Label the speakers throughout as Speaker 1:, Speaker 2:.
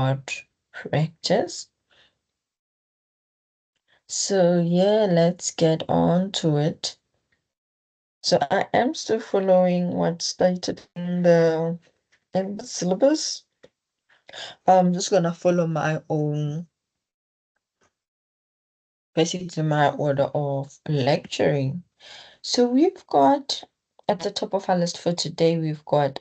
Speaker 1: about practice. So yeah, let's get on to it. So I am still following what's stated in the syllabus. I'm just gonna follow my own, basically my order of lecturing. So we've got at the top of our list for today, we've got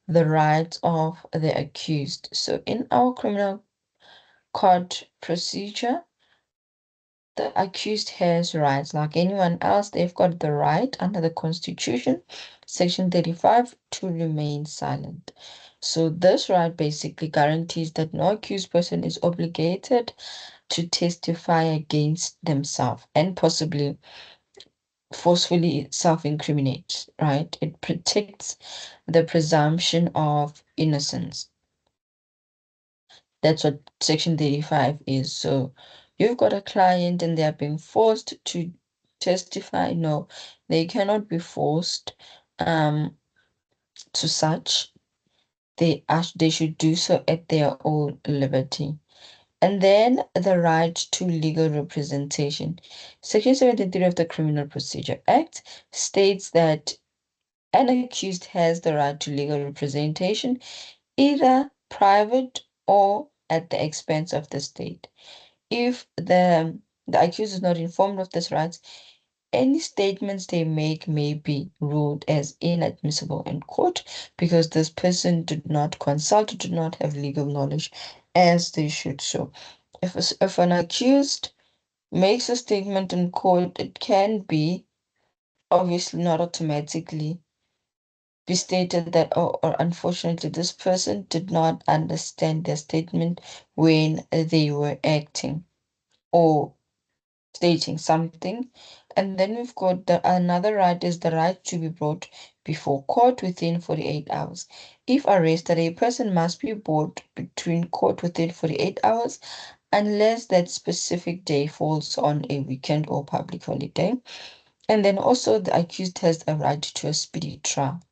Speaker 1: the rights of the accused. So in our criminal court procedure, the accused has rights like anyone else. They've got the right under the Constitution, Section 35, to remain silent. So this right basically guarantees that no accused person is obligated to testify against themselves and possibly forcefully self-incriminate, right? It protects the presumption of innocence. That's what Section 35 is. So you've got a client and they're being forced to testify. No, they cannot be forced to such. They should do so at their own liberty. And then the right to legal representation. Section 73 of the Criminal Procedure Act states that an accused has the right to legal representation, either private or at the expense of the state. If the accused is not informed of this rights, any statements they make may be ruled as inadmissible in court because this person did not consult, did not have legal knowledge as they should show. If an accused makes a statement in court, it can be obviously not automatically be stated that, or unfortunately, this person did not understand their statement when they were acting or stating something. And then we've got another right is the right to be brought before court within 48 hours. If arrested, a person must be brought between court within 48 hours unless that specific day falls on a weekend or public holiday. And then also the accused has a right to a speedy trial.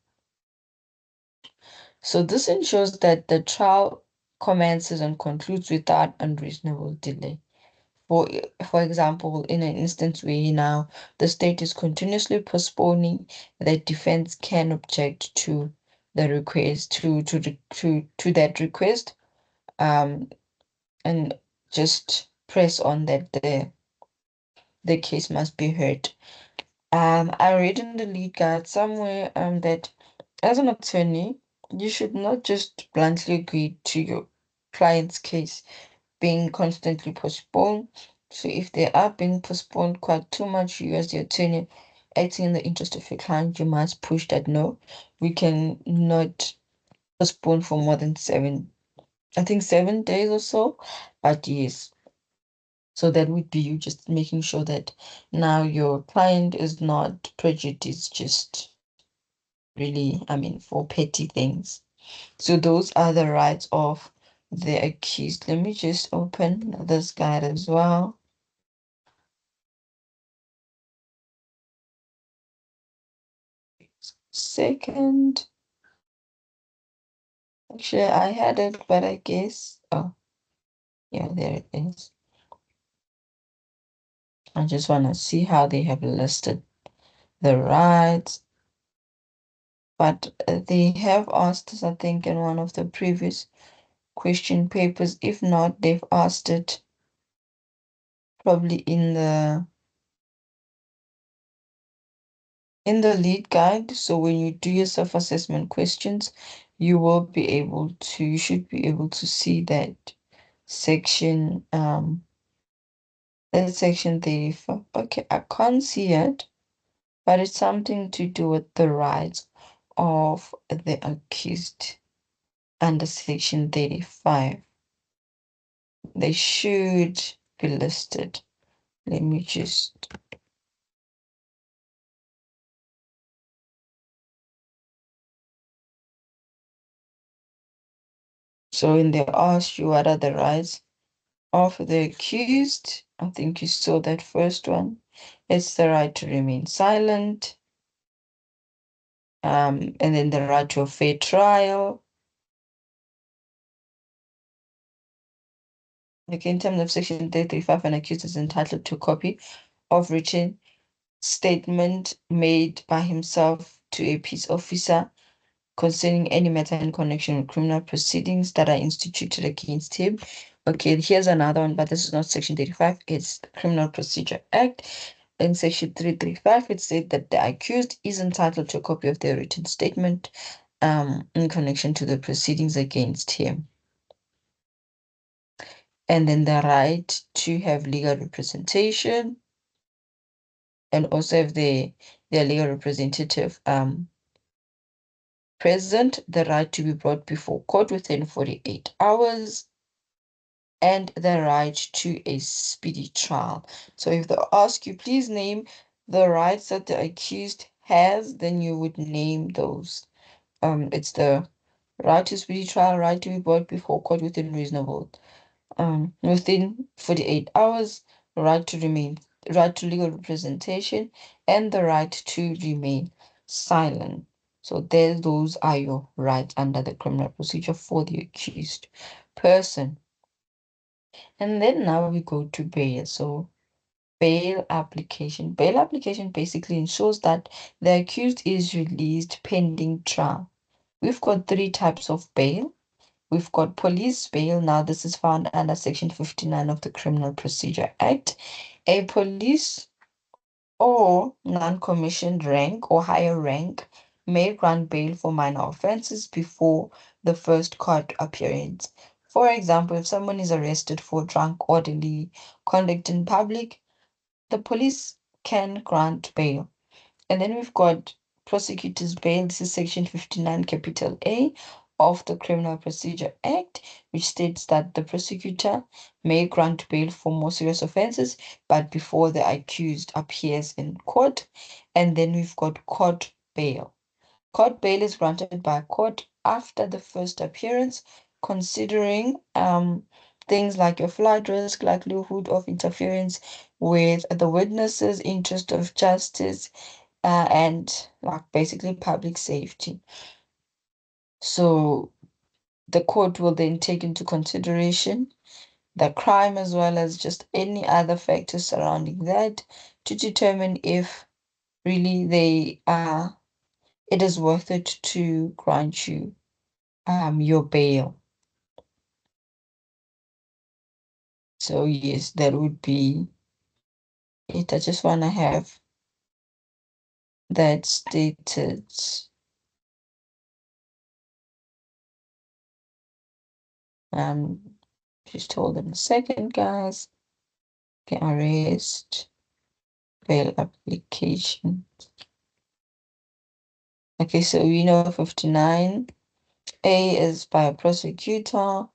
Speaker 1: So this ensures that the trial commences and concludes without unreasonable delay. For example, in an instance where now the state is continuously postponing, the defense can object to the request to that request, and just press on that the case must be heard. I read in the lead guide somewhere that as an attorney, you should not just bluntly agree to your client's case being constantly postponed. So if they are being postponed quite too much, you as the attorney acting in the interest of your client, you must push that no, we can not postpone for more than I think 7 days or so. But yes, so that would be you just making sure that now your client is not prejudiced, just really, I mean, for petty things. So those are the rights of the accused. Let me just open this guide as well. Second. Actually, I had it, but I guess, oh, yeah, there it is. I just want to see how they have listed the rights. But they have asked us, I think, in one of the previous question papers. If not, they've asked it probably in the lead guide. So when you do your self-assessment questions, you should be able to see that section, that section 34. Okay, I can't see it, but it's something to do with the rights of the accused under section 35. They should be listed. Let me just. So when they ask you what are the rights of the accused, I think you saw that first one. It's the right to remain silent, and then the right to a fair trial, Okay, in terms of Section 335, an accused is entitled to a copy of written statement made by himself to a peace officer concerning any matter in connection with criminal proceedings that are instituted against him. Okay, here's another one, but this is not Section 35, it's the Criminal Procedure Act. In Section 335, it said that the accused is entitled to a copy of their written statement in connection to the proceedings against him. And then the right to have legal representation and also have their legal representative present, the right to be brought before court within 48 hours, and the right to a speedy trial. So if they ask you, please name the rights that the accused has, then you would name those. It's the right to speedy trial, right to be brought before court within 48 hours, right to remain, right to legal representation, and the right to remain silent. So there, those are your rights under the criminal procedure for the accused person. And then now we go to bail. So bail application. Bail application basically ensures that the accused is released pending trial. We've got three types of bail. We've got police bail. Now, this is found under Section 59 of the Criminal Procedure Act. A police or non-commissioned rank or higher rank may grant bail for minor offenses before the first court appearance. For example, if someone is arrested for drunk orderly conduct in public, the police can grant bail. And then we've got prosecutor's bail. This is Section 59, capital A of the Criminal Procedure Act, which states that the prosecutor may grant bail for more serious offenses, but before the accused appears in court. And then we've got court bail. Court bail is granted by a court after the first appearance, considering things like your flight risk, likelihood of interference with the witnesses, interest of justice, and like basically public safety. So the court will then take into consideration the crime as well as just any other factors surrounding that to determine if really it is worth it to grant you your bail. So yes, that would be it. I just want to have that stated. Um, just hold on a second, guys. Get arrest, bail application. Okay, so we know 59. A is by a prosecutor.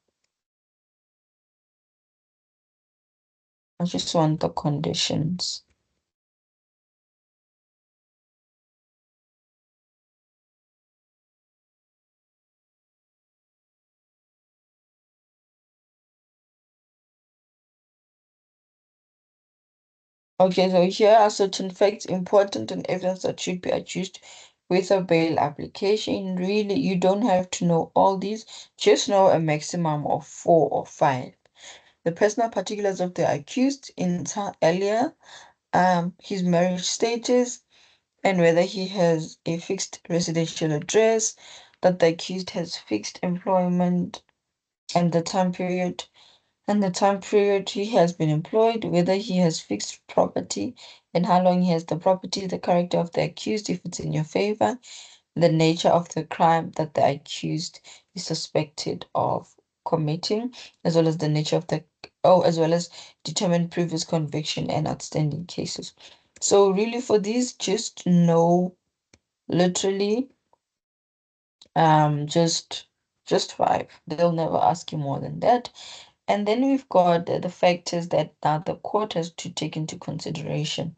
Speaker 1: I just want the conditions. Okay, so here are certain facts important and evidence that should be adduced with a bail application. Really, you don't have to know all these, just know a maximum of 4 or 5. The personal particulars of the accused earlier, his marriage status, and whether he has a fixed residential address, that the accused has fixed employment, and the time period he has been employed, whether he has fixed property, and how long he has the property, the character of the accused, if it's in your favor, the nature of the crime that the accused is suspected of committing, as well as the nature of as well as determine previous conviction and outstanding cases. So really for these, just know literally just 5. They'll never ask you more than that. And then we've got the factors that the court has to take into consideration.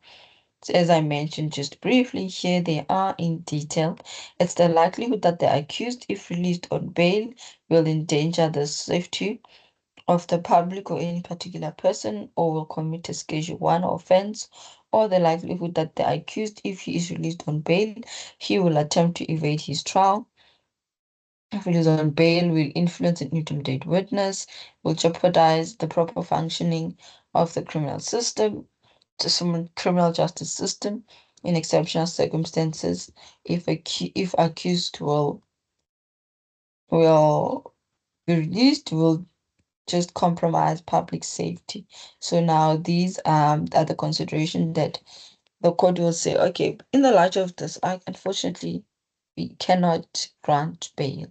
Speaker 1: So as I mentioned just briefly, here they are in detail. It's the likelihood that the accused, if released on bail, will endanger the safety of the public or any particular person, or will commit a Schedule 1 offense, or the likelihood that the accused, if he is released on bail, he will attempt to evade his trial, if it is on bail, will influence and intimidate witness, will jeopardize the proper functioning of the criminal system, to some criminal justice system in exceptional circumstances, if accused will be released, will just compromise public safety. So now these are the consideration that the court will say, okay, in the light of this, unfortunately, we cannot grant bail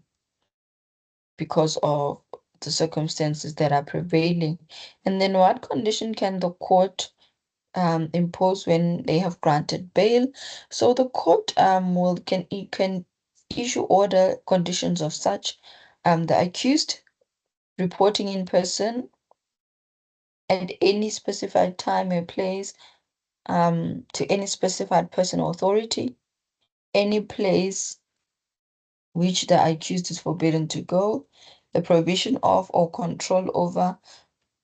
Speaker 1: because of the circumstances that are prevailing. And then what condition can the court impose when they have granted bail? So the court can issue order conditions of such the accused reporting in person at any specified time or place to any specified person or authority, any place which the accused is forbidden to go, the prohibition of or control over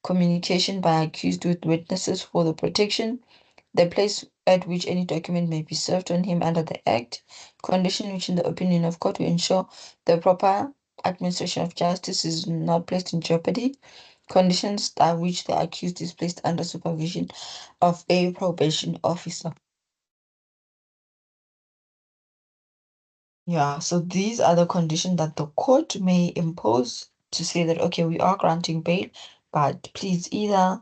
Speaker 1: communication by accused with witnesses for the protection, the place at which any document may be served on him under the Act, condition which, in the opinion of court, will ensure the proper administration of justice is not placed in jeopardy, conditions by which the accused is placed under supervision of a probation officer. Yeah, so these are the conditions that the court may impose to say that, okay, we are granting bail, but please either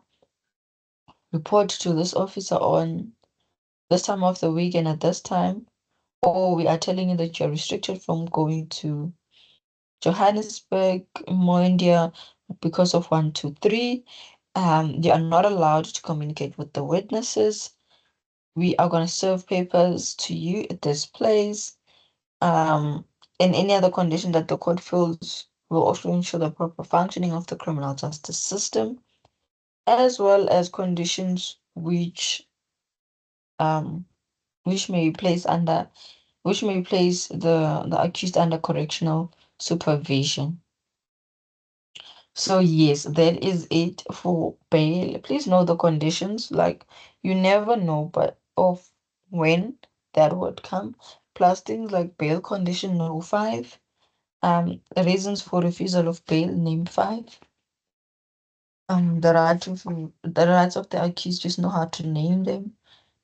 Speaker 1: report to this officer on this time of the week and at this time, or we are telling you that you're restricted from going to Johannesburg, Moindia, because of 123. You are not allowed to communicate with the witnesses. We are going to serve papers to you at this place. Um, in any other condition that the court feels will also ensure the proper functioning of the criminal justice system, as well as conditions um which may place under which may place the accused under correctional supervision. So yes, that is it for bail. Please know the conditions, like you never know but of when that would come, plus things like bail condition no 5, reasons for refusal of bail name 5, the rights of the accused, just know how to name them.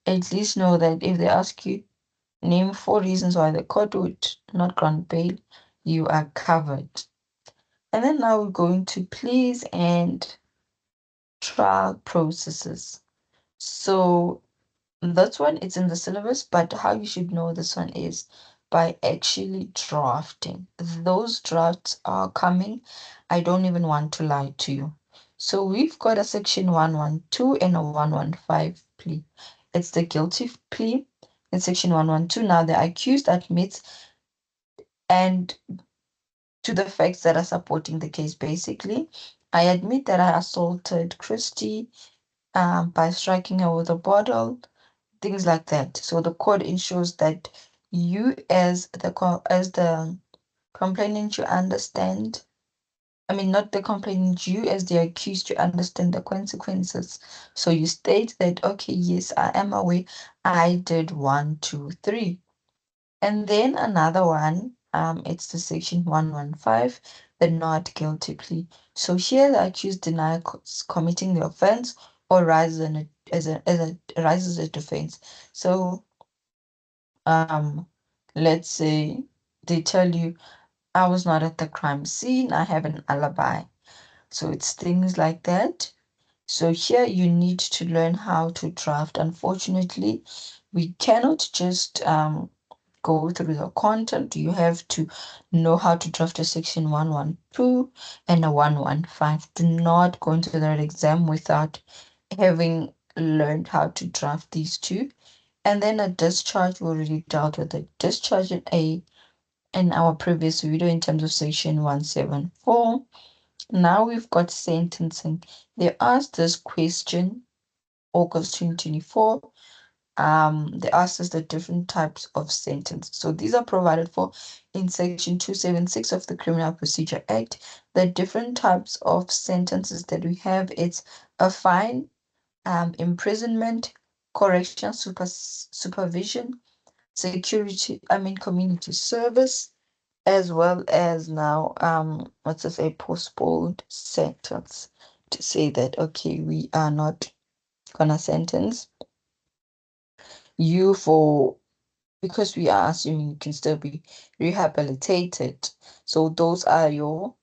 Speaker 1: At least know that if they ask you, name 4 reasons why the court would not grant bail, you are covered. And then now we're going to pleas and trial processes. So that's one, it's in the syllabus, but how you should know this one is by actually drafting. Those drafts are coming. I don't even want to lie to you. So we've got a section 112 and a 115 plea. It's the guilty plea in section 112. Now the accused admits and to the facts that are supporting the case. Basically, I admit that I assaulted Christy by striking her with a bottle, things like that. So the court ensures that you, as the complainant, you understand. I mean, not the complainant, you as the accused, you understand the consequences. So you state that, okay, yes, I am aware I did 1, 2, 3. And then another one, it's the section 115, the not guilty plea. So here the accused denies committing the offense or rises rises a defense. So let's say they tell you, I was not at the crime scene, I have an alibi. So it's things like that. So here you need to learn how to draft. Unfortunately, we cannot just go through the content. You have to know how to draft a section 112 and a 115. Do not go into that exam without having learned how to draft these two. And then a discharge, we already dealt with the discharge in our previous video in terms of section 174. Now we've got sentencing. They asked this question August 2024. They asked us the different types of sentence. So these are provided for in section 276 of the Criminal Procedure Act. The different types of sentences that we have, it's a fine, imprisonment, correctional supervision, community service, as well as now, let's just say postponed sentence to say that, okay, we are not gonna sentence you for because we are assuming you can still be rehabilitated. So those are your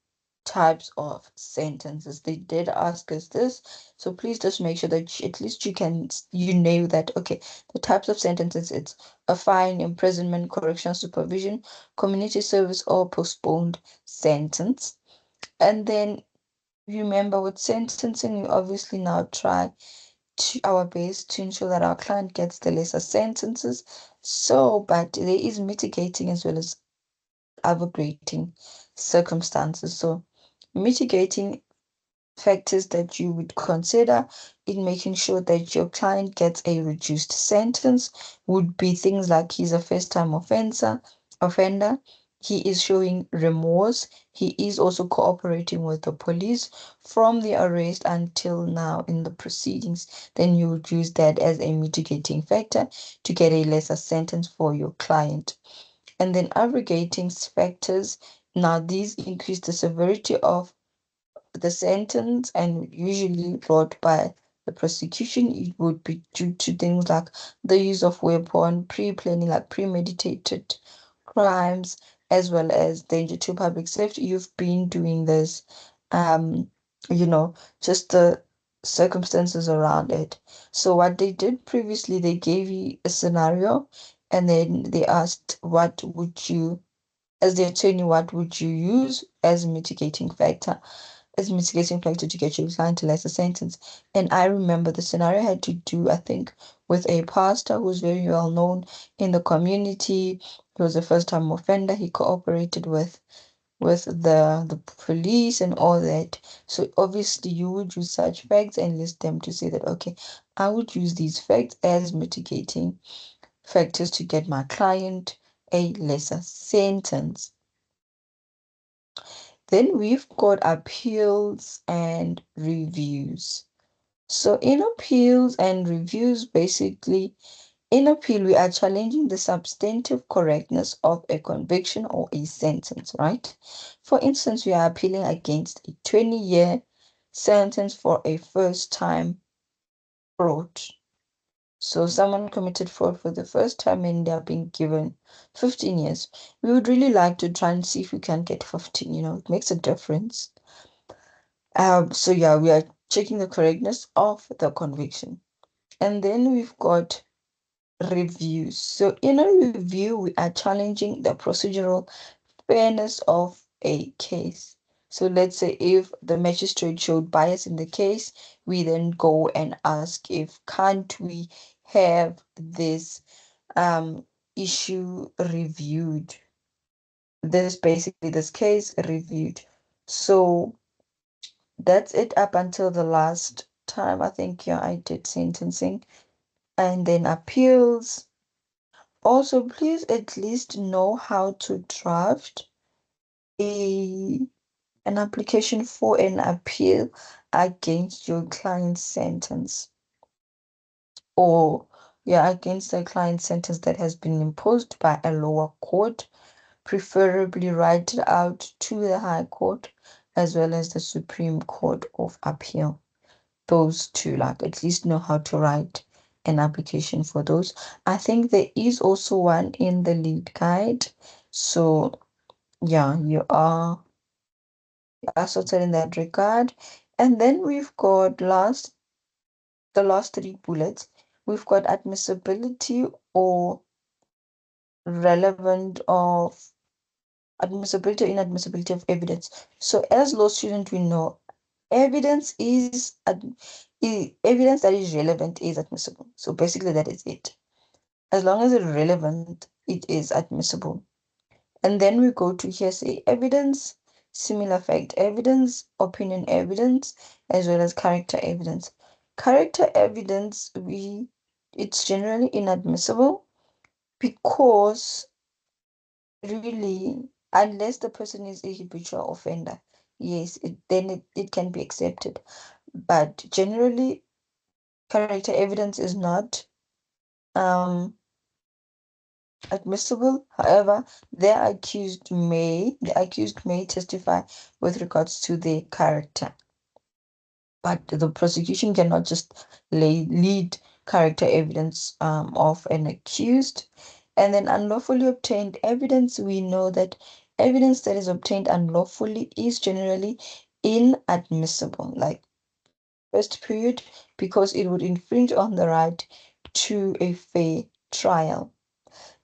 Speaker 1: types of sentences. They did ask us this, so please just make sure that at least you know that, okay, the types of sentences, it's a fine, imprisonment, correctional supervision, community service, or postponed sentence. And then remember, with sentencing, we obviously now try to our best to ensure that our client gets the lesser sentences. So, but there is mitigating as well as aggravating circumstances. So, mitigating factors that you would consider in making sure that your client gets a reduced sentence would be things like he's a first-time offender, he is showing remorse, he is also cooperating with the police from the arrest until now in the proceedings. Then you would use that as a mitigating factor to get a lesser sentence for your client. And then aggregating factors. Now, these increase the severity of the sentence, and usually brought by the prosecution. It would be due to things like the use of weapon, pre-planning, like premeditated crimes, as well as danger to public safety. You've been doing this, um, you know, just the circumstances around it. So what they did previously, they gave you a scenario, and then they asked, what would you, as the attorney, what would you use as a mitigating factor to get you assigned to lesser sentence. And I remember the scenario had to do, I think, with a pastor who's very well known in the community. He was a first-time offender. He cooperated with the police and all that. So obviously you would use such facts and list them to say that, okay, I would use these facts as mitigating factors to get my client a lesser sentence. Then we've got appeals and reviews. So in appeals and reviews, basically, in appeal, we are challenging the substantive correctness of a conviction or a sentence, right? For instance, we are appealing against a 20-year sentence for a first-time fraud. So someone committed fraud for the first time and they're being given 15 years. We would really like to try and see if we can get 15, it makes a difference. So yeah, we are checking the correctness of the conviction. And then we've got reviews. So in a review, we are challenging the procedural fairness of a case. So let's say if the magistrate showed bias in the case, we then go and ask if can't we have this issue reviewed. This case reviewed. So that's it up until the last time. I think, yeah, I did sentencing and then appeals. Also, please at least know how to draft a an application for an appeal against your client's sentence, or yeah, against the client's sentence that has been imposed by a lower court, preferably write it out to the High Court as well as the Supreme Court of Appeal. Those two, like, at least know how to write an application for those. I think there is also one in the lead guide. So yeah, you are sorted in that regard. And then we've got the last three bullets. We've got admissibility or relevant of admissibility or inadmissibility of evidence. So as law students, we know evidence evidence that is relevant is admissible. So basically that is it. As long as it's relevant, it is admissible. And then we go to hearsay evidence, similar fact evidence, opinion evidence, as well as character evidence. Character evidence, it's generally inadmissible because really, unless the person is a habitual offender, yes, then it can be accepted. But generally, character evidence is not um admissible. However, the accused may testify with regards to their character. But the prosecution cannot just lead character evidence of an accused. And then unlawfully obtained evidence, we know that evidence that is obtained unlawfully is generally inadmissible, like first period, because it would infringe on the right to a fair trial.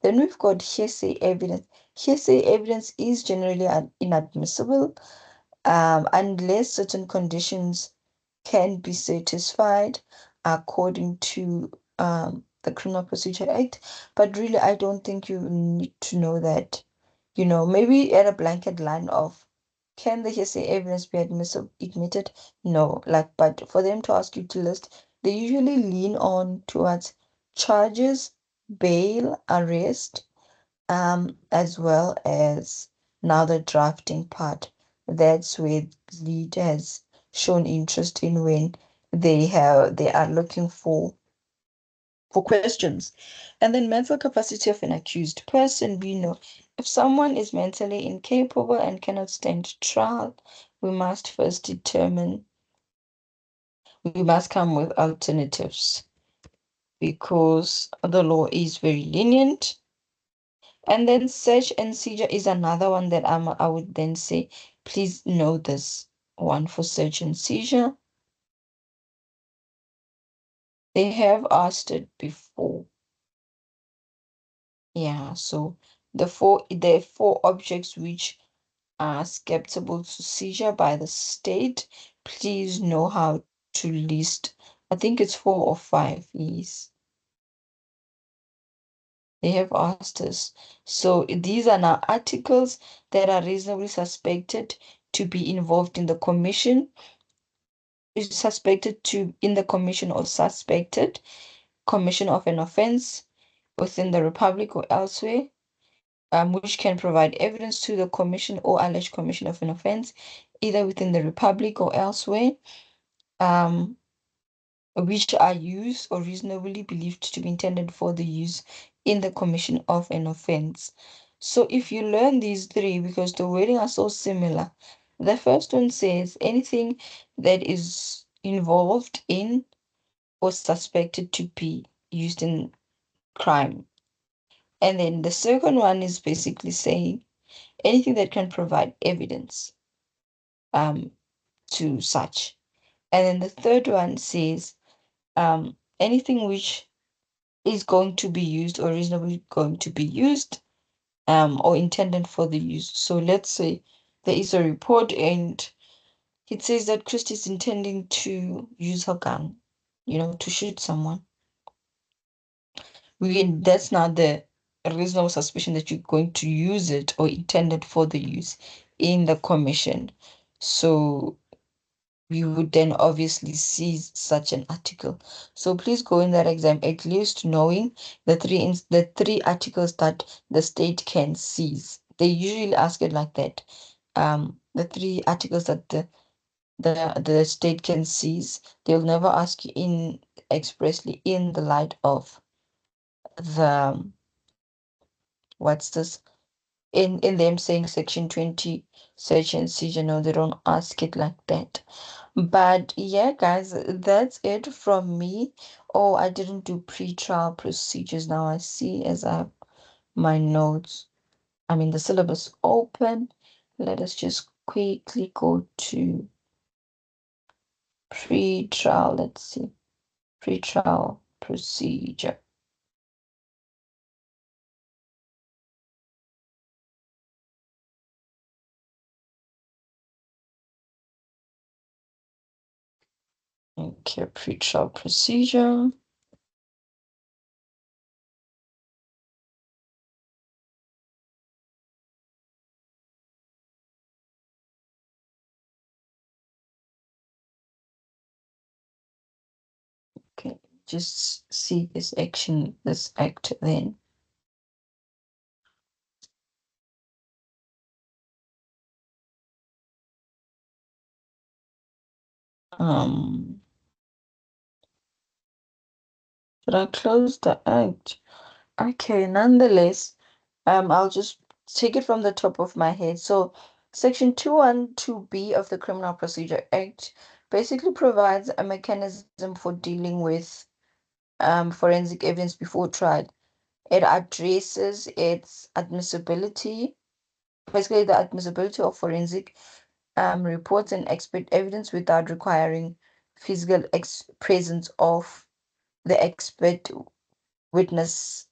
Speaker 1: Then we've got hearsay evidence. Hearsay evidence is generally inadmissible unless certain conditions can be satisfied according to the Criminal Procedure Act. But really, I don't think you need to know that. Maybe at a blanket line of can the hearsay evidence be admitted? No, like, but for them to ask you to list, they usually lean on towards charges, bail, arrest, as well as now the drafting part. That's where lead has shown interest in when they are looking for questions. And then mental capacity of an accused person, we know if someone is mentally incapable and cannot stand trial, we must first determine, we must come with alternatives because the law is very lenient. And then search and seizure is another one that I would then say, please know this one for search and seizure. They have asked it before. Yeah, so the four objects which are skeptical to seizure by the state, please know how to list. I think it's 4 or 5, yes. They have asked us. So these are now articles that are reasonably suspected to be involved in the commission, is suspected to in the commission or suspected commission of an offense within the republic or elsewhere, which can provide evidence to the commission or alleged commission of an offense, either within the republic or elsewhere, um, which are used or reasonably believed to be intended for the use in the commission of an offense. So if you learn these three, because the wording are so similar, the first one says anything that is involved in or suspected to be used in crime. And then the second one is basically saying anything that can provide evidence um, to such. And then the third one says anything which is going to be used or reasonably going to be used or intended for the use. So let's say there is a report and it says that Christy is intending to use her gun, to shoot someone. That's not the reasonable suspicion that you're going to use it or intended for the use in the commission. So we would then obviously seize such an article. So please go in that exam at least knowing the three articles that the state can seize. They usually ask it like that. The three articles that the state can seize. They'll never ask you in expressly in the light of the what's this in them saying section 20 search and seizure. No, they don't ask it like that. But yeah, guys, that's it from me. Oh, I didn't do pre-trial procedures. Now I see as I have my notes, I mean the syllabus open. Let us just quickly go to pre-trial. Let's see. Pre-trial procedure. Okay, pre-trial procedure. Okay, just see this act then. Um, should I close the act? Okay, nonetheless, I'll just take it from the top of my head. So, Section 212B of the Criminal Procedure Act basically provides a mechanism for dealing with forensic evidence before trial. It addresses its admissibility, basically the admissibility of forensic reports and expert evidence without requiring physical ex presence of the expert witness.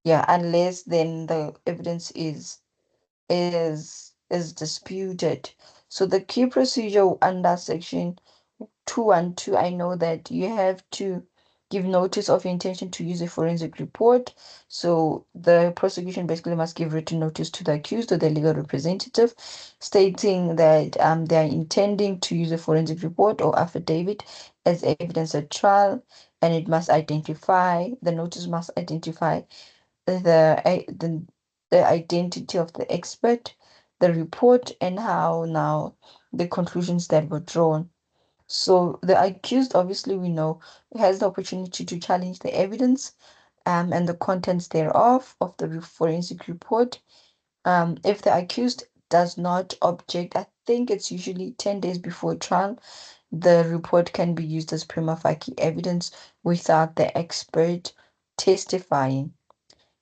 Speaker 1: Yeah, unless then the evidence is disputed. So the key procedure under section 212, I know that you have to give notice of intention to use a forensic report. So the prosecution basically must give written notice to the accused or the legal representative, stating that they are intending to use a forensic report or affidavit as evidence at trial, and it must identify, the notice must identify the identity of the expert, the report, and how now the conclusions that were drawn. So the accused, obviously, we know, has the opportunity to challenge the evidence and the contents thereof of the forensic report. If the accused does not object, I think it's usually 10 days before trial, the report can be used as prima facie evidence without the expert testifying.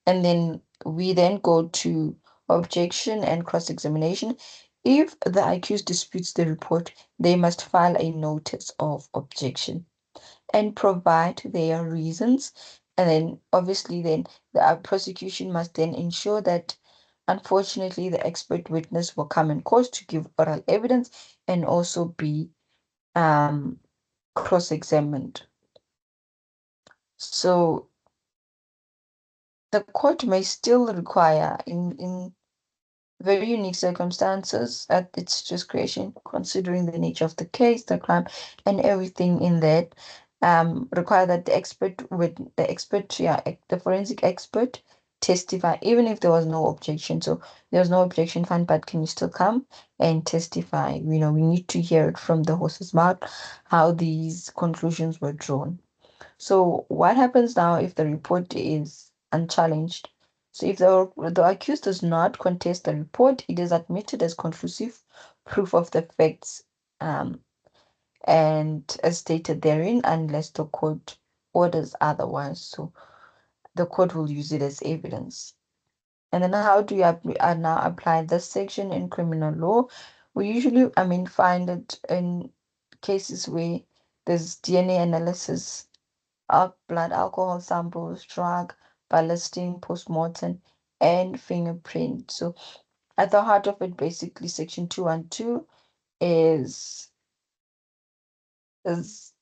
Speaker 1: And then we then go to objection and cross-examination. If the accused disputes the report, they must file a notice of objection and provide their reasons. And then obviously then the prosecution must then ensure that unfortunately the expert witness will come in court to give oral evidence and also be um, cross-examined. So the court may still require in very unique circumstances at its discretion, considering the nature of the case, the crime, and everything in that, require that the forensic expert testify, even if there was no objection. So there was no objection, fine, but can you still come and testify? We need to hear it from the horse's mouth how these conclusions were drawn. So what happens now if the report is unchallenged? So if the accused does not contest the report, it is admitted as conclusive proof of the facts, um, and as stated therein, unless the court orders otherwise. So the court will use it as evidence. And then how do you now apply this section in criminal law? We usually, find it in cases where there's DNA analysis, blood alcohol samples, drug, ballistic, postmortem, and fingerprint. So at the heart of it, basically, Section 212 is is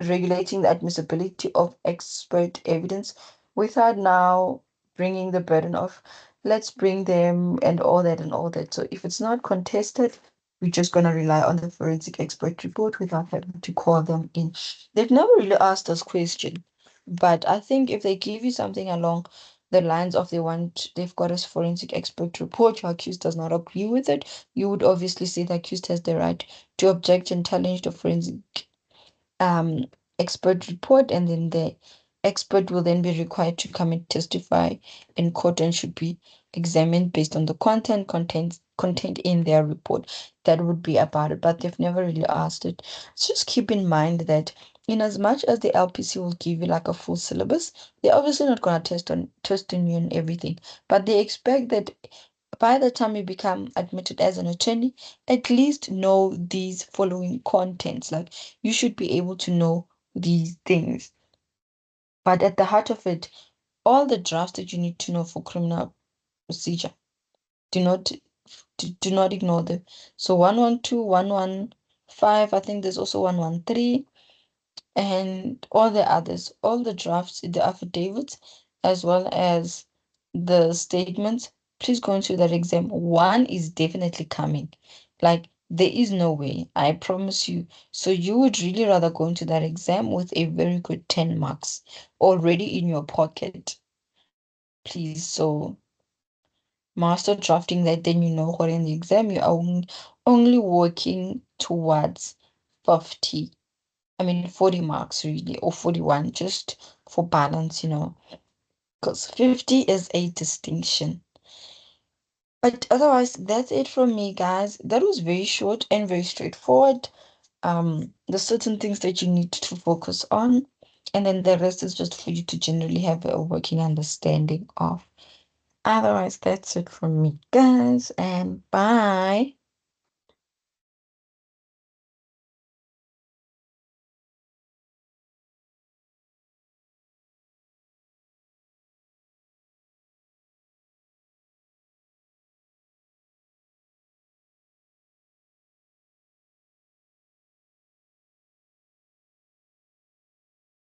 Speaker 1: regulating the admissibility of expert evidence without now bringing the burden of let's bring them and all that and all that. So if it's not contested, we're just going to rely on the forensic expert report without having to call them in. They've never really asked us question, but I think if they give you something along the lines of they've got a forensic expert report, your accused does not agree with it, you would obviously say the accused has the right to object and challenge the forensic um, expert report, and then the expert will then be required to come and testify in court and should be examined based on the content in their report. That would be about it, but they've never really asked it. So just keep in mind that in as much as the LPC will give you like a full syllabus, they're obviously not going to test on you and everything, but they expect that by the time you become admitted as an attorney, at least know these following contents. Like you should be able to know these things. But at the heart of it, all the drafts that you need to know for criminal procedure, do not do not ignore them. So 112, 115, I think there's also 113, and all the others, all the drafts, the affidavits, as well as the statements, please go into that exam. One is definitely coming. Like, there is no way, I promise you. So you would really rather go into that exam with a very good 10 marks already in your pocket, please. So master drafting that, then you know what in the exam you are only working towards 50. 40 marks really, or 41, just for balance. because 50 is a distinction. But otherwise, that's it from me, guys. That was very short and very straightforward. There's certain things that you need to focus on, and then the rest is just for you to generally have a working understanding of. Otherwise, that's it from me, guys, and bye.